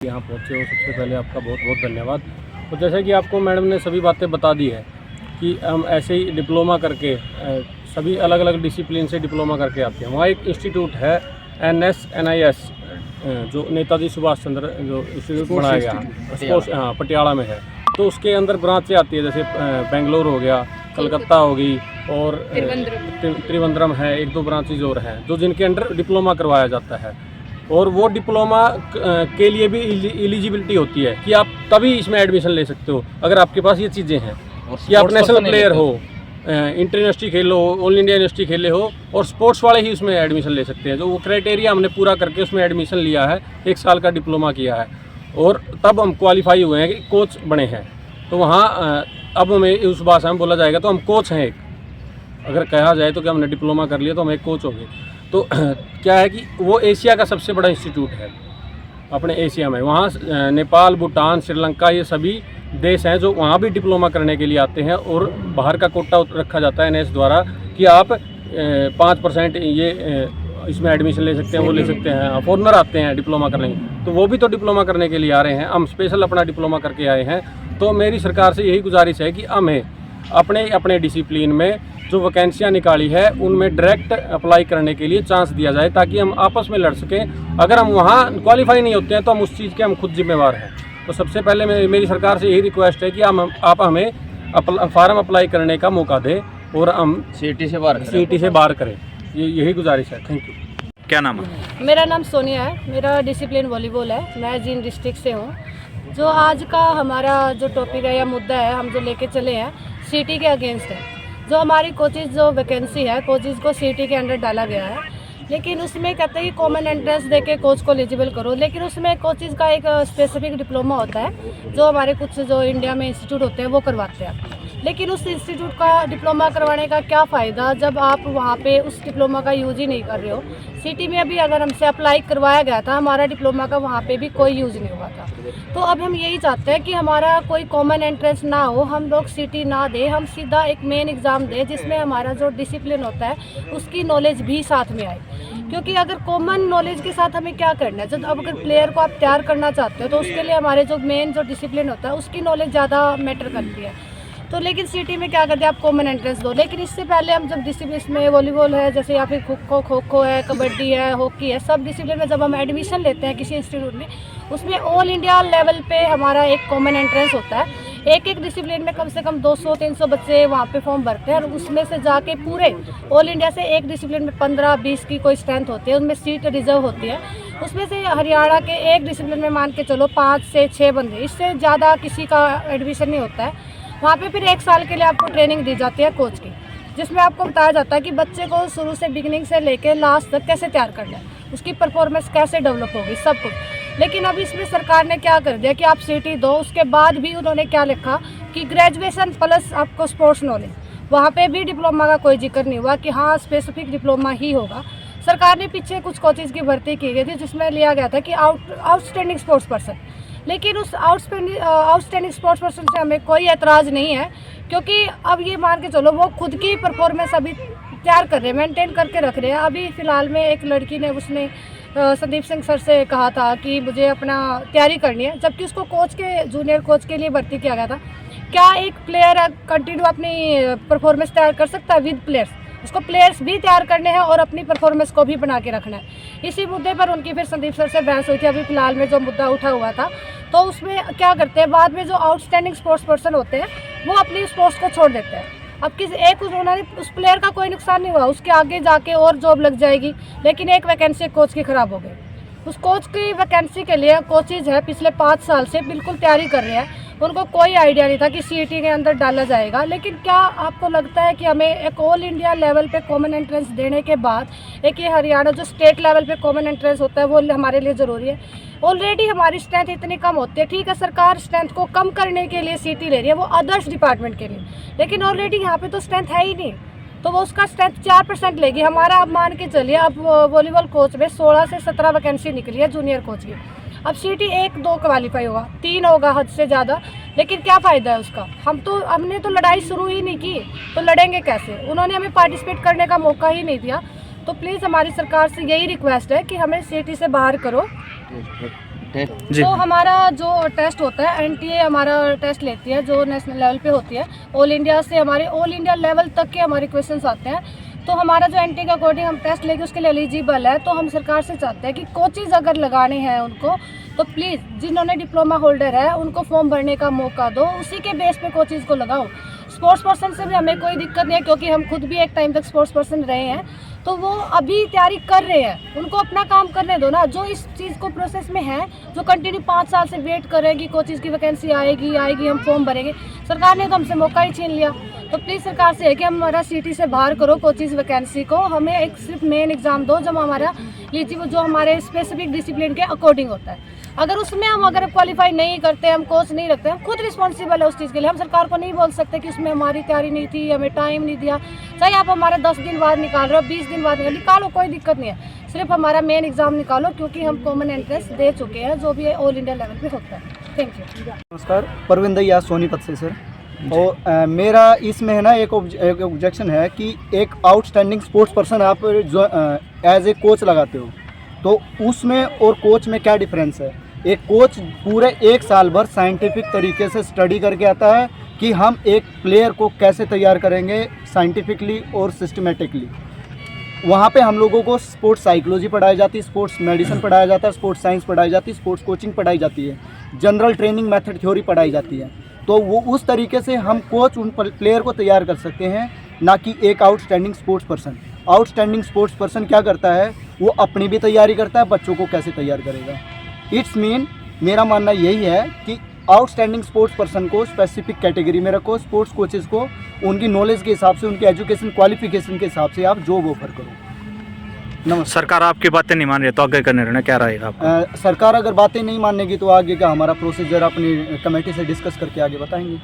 यहाँ पहुँचे हो, सबसे पहले आपका बहुत बहुत धन्यवाद। तो जैसे कि आपको मैडम ने सभी बातें बता दी है कि हम ऐसे ही डिप्लोमा करके सभी अलग अलग डिसिप्लिन से डिप्लोमा करके आते हैं। वहाँ एक इंस्टीट्यूट है NSNIS जो नेताजी सुभाष चंद्र जो इंस्टीट्यूट बनाया गया है, हाँ पटियाला में है। तो उसके अंदर ब्रांचें आती है, जैसे बेंगलोर हो गया, कलकत्ता होगी और त्रिवेंद्रम है, एक दो ब्रांचेज और हैं जो जिनके अंडर डिप्लोमा करवाया जाता है। और वो डिप्लोमा के लिए भी एलिजिबिलिटी होती है कि आप तभी इसमें एडमिशन ले सकते हो अगर आपके पास ये चीज़ें हैं कि आप नेशनल प्लेयर हो, इंटर यूनिवर्सिटी खेलो, ऑल इंडिया यूनिवर्सिटी खेले हो, और स्पोर्ट्स वाले ही उसमें एडमिशन ले सकते हैं। जो वो क्राइटेरिया हमने पूरा करके उसमें एडमिशन लिया है, 1 साल का डिप्लोमा किया है और तब हम क्वालिफाई हुए हैं कि कोच बने हैं। तो वहाँ अब हमें उस भाषा में बोला जाएगा तो हम कोच हैं एक, अगर कहा जाए तो कि हमने डिप्लोमा कर लिया तो हम एक कोच हो गए। तो क्या है कि वो एशिया का सबसे बड़ा इंस्टीट्यूट है अपने एशिया में। वहाँ नेपाल, भूटान, श्रीलंका ये सभी देश हैं जो वहाँ भी डिप्लोमा करने के लिए आते हैं और बाहर का कोटा रखा जाता है NIS द्वारा कि आप 5% ये इसमें एडमिशन ले सकते हैं, वो ले सकते हैं। फॉरनर आते हैं डिप्लोमा करने, तो वो भी तो डिप्लोमा करने के लिए आ रहे हैं। हम स्पेशल अपना डिप्लोमा करके आए हैं। तो मेरी सरकार से यही गुजारिश है कि हमें अपने अपने डिसिप्लिन में जो वैकेंसियाँ निकाली है उनमें डायरेक्ट अप्लाई करने के लिए चांस दिया जाए ताकि हम आपस में लड़ सकें। अगर हम वहाँ क्वालिफाई नहीं होते हैं तो हम उस चीज़ के हम खुद जिम्मेवार हैं। तो सबसे पहले मेरी सरकार से यही रिक्वेस्ट है कि आप हमें फार्म अप्लाई करने का मौका दें और हम सीटी से बाहर करें। यही गुजारिश है। Thank you. क्या नाम है? मेरा नाम सोनिया है, मेरा डिसिप्लिन वॉलीबॉल है। मैं जींद डिस्ट्रिक्ट से हूँ। जो आज का हमारा जो टॉपिक है या मुद्दा है हम जो लेके चले हैं सिटी के अगेंस्ट है। जो हमारी कोचिज़ जो वैकेंसी है, कोचिज़ को सिटी के अंडर डाला गया है, लेकिन उसमें कहते हैं कि कॉमन एंट्रेंस देके कोच को एलिजिबल करो, लेकिन उसमें कोचिज़ का एक स्पेसिफिक डिप्लोमा होता है जो हमारे कुछ जो इंडिया में इंस्टीट्यूट होते हैं वो करवाते हैं। लेकिन उस इंस्टीट्यूट का डिप्लोमा करवाने का क्या फ़ायदा जब आप वहाँ पे उस डिप्लोमा का यूज़ ही नहीं कर रहे हो। सिटी में अभी अगर हमसे अप्लाई करवाया गया था, हमारा डिप्लोमा का वहाँ पे भी कोई यूज़ नहीं हुआ था। तो अब हम यही चाहते हैं कि हमारा कोई कॉमन एंट्रेंस ना हो, हम लोग सिटी ना दें, हम सीधा एक मेन एग्ज़ाम दें जिसमें हमारा जो डिसिप्लिन होता है उसकी नॉलेज भी साथ में आए। क्योंकि अगर कॉमन नॉलेज के साथ हमें क्या करना है, जब अब अगर प्लेयर को आप तैयार करना चाहते हो तो उसके लिए हमारे जो मेन जो डिसिप्लिन होता है उसकी नॉलेज ज़्यादा मैटर करती है। तो लेकिन सिटी में क्या करते हैं, आप कॉमन एंट्रेंस दो। लेकिन इससे पहले हम जब डिसिप्लिन में वॉलीबॉल है जैसे या फिर खो खो है, कबड्डी है, हॉकी है, सब डिसिप्लिन में जब हम एडमिशन लेते हैं किसी इंस्टीट्यूट में, उसमें ऑल इंडिया लेवल पे हमारा एक कॉमन एंट्रेंस होता है। एक डिसिप्लिन में कम से कम 200-300 बच्चे वहाँ पे फॉर्म भरते हैं और उसमें से जाके पूरे ऑल इंडिया से एक डिसिप्लिन में 15-20 की कोई स्ट्रेंथ होती है, उनमें सीट रिजर्व होती है। उसमें से हरियाणा के एक डिसिप्लिन में मान के चलो 5 से 6 बंदे, इससे ज़्यादा किसी का एडमिशन नहीं होता है। वहाँ पे फिर 1 साल के लिए आपको ट्रेनिंग दी जाती है कोच की, जिसमें आपको बताया जाता है कि बच्चे को शुरू से बिगिनिंग से लेकर लास्ट तक कैसे तैयार करना है, उसकी परफॉर्मेंस कैसे डेवलप होगी, सब कुछ। लेकिन अब इसमें सरकार ने क्या कर दिया कि आप सिटी दो, उसके बाद भी उन्होंने क्या लिखा कि ग्रेजुएशन प्लस आपको स्पोर्ट्स नॉलेज। वहाँ पे भी डिप्लोमा का कोई जिक्र नहीं हुआ कि हाँ स्पेसिफिक डिप्लोमा ही होगा। सरकार ने पीछे कुछ कोचेज़ की भर्ती की गई थी जिसमें लिया गया था कि आउटस्टैंडिंग स्पोर्ट्स पर्सन, लेकिन उस आउटस्टैंडिंग स्पोर्ट्स पर्सन से हमें कोई एतराज़ नहीं है, क्योंकि अब ये मान के चलो वो खुद की परफॉर्मेंस अभी तैयार कर रहे हैं, मेंटेन करके रख रहे हैं। अभी फ़िलहाल में एक लड़की ने उसने संदीप सिंह सर से कहा था कि मुझे अपना तैयारी करनी है, जबकि उसको कोच के जूनियर कोच के लिए भर्ती किया गया था। क्या एक प्लेयर कंटिन्यू अपनी परफॉर्मेंस तैयार कर सकता है विद प्लेयर्स? उसको प्लेयर्स भी तैयार करने हैं और अपनी परफॉर्मेंस को भी बना के रखना है। इसी मुद्दे पर उनकी फिर संदीप सर से बहस हुई थी अभी फिलहाल में, जो मुद्दा उठा हुआ था। तो उसमें क्या करते हैं, बाद में जो आउटस्टैंडिंग स्पोर्ट्स पर्सन होते हैं वो अपनी स्पोर्ट्स को छोड़ देते हैं। अब उन्होंने उस प्लेयर का कोई नुकसान नहीं हुआ, उसके आगे जाके और जॉब लग जाएगी, लेकिन एक वैकेंसी कोच की ख़राब हो गई। उस कोच की वैकेंसी के लिए कोचेज है पिछले 5 साल से बिल्कुल तैयारी कर रहे हैं, उनको कोई आइडिया नहीं था कि सीईटी के अंदर डाला जाएगा। लेकिन क्या आपको लगता है कि हमें एक ऑल इंडिया लेवल पे कॉमन एंट्रेंस देने के बाद एक ये हरियाणा जो स्टेट लेवल पे कॉमन एंट्रेंस होता है वो हमारे लिए ज़रूरी है? ऑलरेडी हमारी स्ट्रेंथ इतनी कम होती है, ठीक है सरकार स्ट्रेंथ को कम करने के लिए सीटी ले रही है वो अदर्स डिपार्टमेंट के लिए, लेकिन ऑलरेडी यहाँ पे तो स्ट्रेंथ है ही नहीं, तो वो उसका स्ट्रेंथ 4% लेगी। हमारा अब मान के चलिए अब वॉलीबॉल कोच में 16 से 17 वैकेंसी निकली है जूनियर कोच की। अब सीटी 1-2 क्वालिफाई होगा, 3 होगा हद से ज़्यादा, लेकिन क्या फ़ायदा है उसका? हमने तो लड़ाई शुरू ही नहीं की, तो लड़ेंगे कैसे? उन्होंने हमें पार्टिसिपेट करने का मौका ही नहीं दिया। तो प्लीज़ हमारी सरकार से यही रिक्वेस्ट है कि हमें सीटी से बाहर करो। जी। तो हमारा जो टेस्ट होता है एनटीए हमारा टेस्ट लेती है, जो नेशनल लेवल पे होती है। ऑल इंडिया से हमारे ऑल इंडिया लेवल तक के हमारे क्वेश्चंस आते हैं। तो हमारा जो एनटीए के अकॉर्डिंग हम टेस्ट लेके उसके लिए एलिजिबल है। तो हम सरकार से चाहते हैं कि कोचेज अगर लगाने हैं उनको, तो प्लीज़ जिन्होंने डिप्लोमा होल्डर है उनको फॉर्म भरने का मौका दो, उसी के बेस पे कोचेज को लगाओ। स्पोर्ट्स पर्सन से भी हमें कोई दिक्कत नहीं है, क्योंकि हम खुद भी एक टाइम तक स्पोर्ट्स पर्सन रहे हैं। तो वो अभी तैयारी कर रहे हैं, उनको अपना काम करने दो ना। जो इस चीज़ को प्रोसेस में है, जो कंटिन्यू 5 साल से वेट करेगी कोचेज़ की वैकेंसी आएगी हम फॉर्म भरेंगे, सरकार ने तो हमसे मौका ही छीन लिया। तो प्लीज़ सरकार से है कि हमारा सिटी से बाहर करो कोचेज़ वैकेंसी को, हमें एक सिर्फ मेन एग्ज़ाम दो जब हमारा एलिजिबल जो हमारे स्पेसिफिक डिसिप्लिन के अकॉर्डिंग होता है। अगर उसमें हम अगर क्वालिफाई नहीं करते, हम कोच नहीं रखते, हम खुद रिस्पॉन्सिबल है उस चीज़ के लिए। हम सरकार को नहीं बोल सकते कि उसमें हमारी तैयारी नहीं थी, हमें टाइम नहीं दिया। चाहे आप हमारा 10 दिन बाद निकाल रहे हो, 20 दिन बाद निकालो, कोई दिक्कत नहीं है। सिर्फ हमारा मेन एग्ज़ाम निकालो, क्योंकि हम कॉमन एंट्रेंस दे चुके हैं, जो भी ऑल इंडिया लेवल पे होता है। Thank you. नमस्कार, परविंद दैया सोनीपत से सर। और मेरा इसमें है ना एक ऑब्जेक्शन है कि एक आउटस्टैंडिंग स्पोर्ट्स पर्सन आप जो एज ए कोच लगाते हो, तो उसमें और कोच में क्या डिफरेंस है? एक कोच पूरे 1 साल भर साइंटिफिक तरीके से स्टडी करके आता है कि हम एक प्लेयर को कैसे तैयार करेंगे साइंटिफिकली और सिस्टमेटिकली। वहाँ पे हम लोगों को स्पोर्ट्स साइकोलॉजी पढ़ाई जाती है, स्पोर्ट्स मेडिसिन पढ़ाया जाता है, स्पोर्ट्स साइंस पढ़ाई जाती है, स्पोर्ट्स कोचिंग पढ़ाई जाती है, जनरल ट्रेनिंग मेथड थ्योरी पढ़ाई जाती है। तो वो उस तरीके से हम कोच उन प्लेयर को तैयार कर सकते हैं, ना कि एक outstanding sports person. Outstanding sports person क्या करता है, वो अपनी भी तैयारी करता है, बच्चों को कैसे तैयार करेगा। इट्स मीन मेरा मानना यही है कि आउटस्टैंडिंग स्पोर्ट्स पर्सन को स्पेसिफिक कैटेगरी में रखो, स्पोर्ट्स कोचेज़ को उनकी नॉलेज के हिसाब से, उनकी एजुकेशन क्वालिफिकेशन के हिसाब से आप जॉब ऑफर करो। नमस्कार। सरकार आपकी बातें नहीं मान रही है तो आगे का निर्णय क्या रहेगा आपका? सरकार अगर बातें नहीं मानेगी तो आगे का हमारा प्रोसीजर अपनी कमेटी से डिस्कस करके आगे बताएंगे।